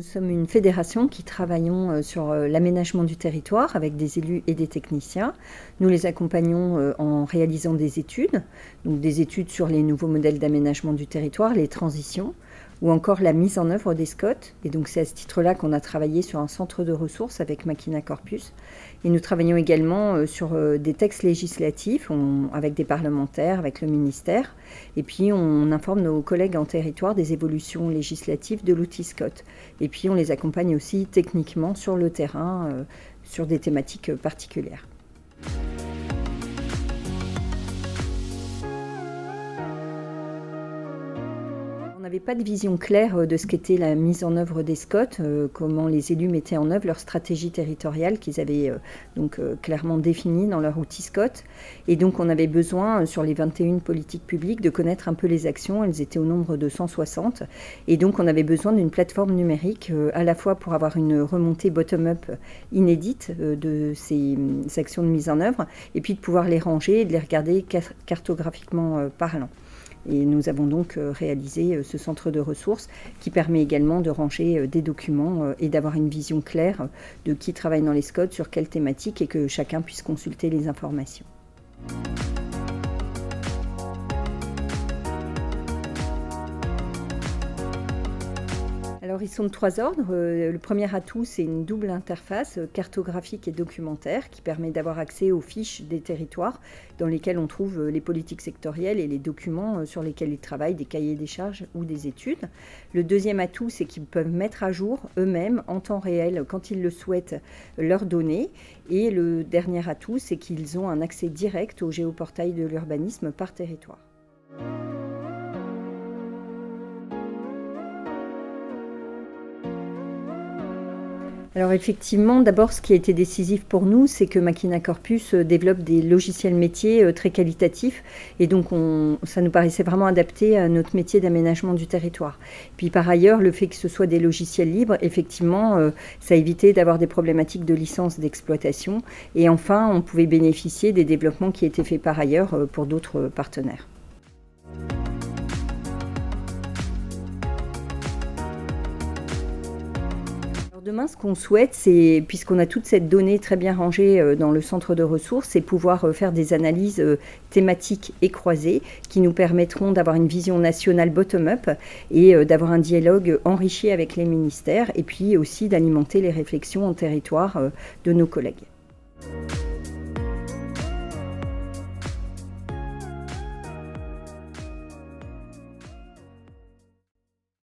Nous sommes une fédération qui travaillons sur l'aménagement du territoire avec des élus et des techniciens. Nous les accompagnons en réalisant des études, donc des études sur les nouveaux modèles d'aménagement du territoire, les transitions, ou encore la mise en œuvre des SCOT. Et donc c'est à ce titre-là qu'on a travaillé sur un centre de ressources avec Machina Corpus. Et nous travaillons également sur des textes législatifs avec des parlementaires, avec le ministère. Et puis on informe nos collègues en territoire des évolutions législatives de l'outil SCOT. Et puis on les accompagne aussi techniquement sur le terrain, sur des thématiques particulières. On n'avait pas de vision claire de ce qu'était la mise en œuvre des SCOT, comment les élus mettaient en œuvre leur stratégie territoriale qu'ils avaient clairement définie dans leur outil SCOT. Et donc on avait besoin, sur les 21 politiques publiques, de connaître un peu les actions. Elles étaient au nombre de 160. Et donc on avait besoin d'une plateforme numérique, à la fois pour avoir une remontée bottom-up inédite de ces actions de mise en œuvre, et puis de pouvoir les ranger et de les regarder cartographiquement parlant. Et nous avons donc réalisé ce centre de ressources qui permet également de ranger des documents et d'avoir une vision claire de qui travaille dans les SCOT, sur quelle thématique, et que chacun puisse consulter les informations. Alors ils sont de 3 ordres. Le premier atout, c'est une double interface cartographique et documentaire qui permet d'avoir accès aux fiches des territoires dans lesquelles on trouve les politiques sectorielles et les documents sur lesquels ils travaillent, des cahiers des charges ou des études. Le deuxième atout, c'est qu'ils peuvent mettre à jour eux-mêmes en temps réel, quand ils le souhaitent, leurs données. Et le dernier atout, c'est qu'ils ont un accès direct au géoportail de l'urbanisme par territoire. Alors effectivement, d'abord, ce qui a été décisif pour nous, c'est que Machina Corpus développe des logiciels métiers très qualitatifs, et donc ça nous paraissait vraiment adapté à notre métier d'aménagement du territoire. Puis par ailleurs, le fait que ce soit des logiciels libres, effectivement, ça a évité d'avoir des problématiques de licence d'exploitation, et enfin, on pouvait bénéficier des développements qui étaient faits par ailleurs pour d'autres partenaires. Demain, ce qu'on souhaite, c'est, puisqu'on a toute cette donnée très bien rangée dans le centre de ressources, c'est pouvoir faire des analyses thématiques et croisées qui nous permettront d'avoir une vision nationale bottom-up et d'avoir un dialogue enrichi avec les ministères, et puis aussi d'alimenter les réflexions en territoire de nos collègues.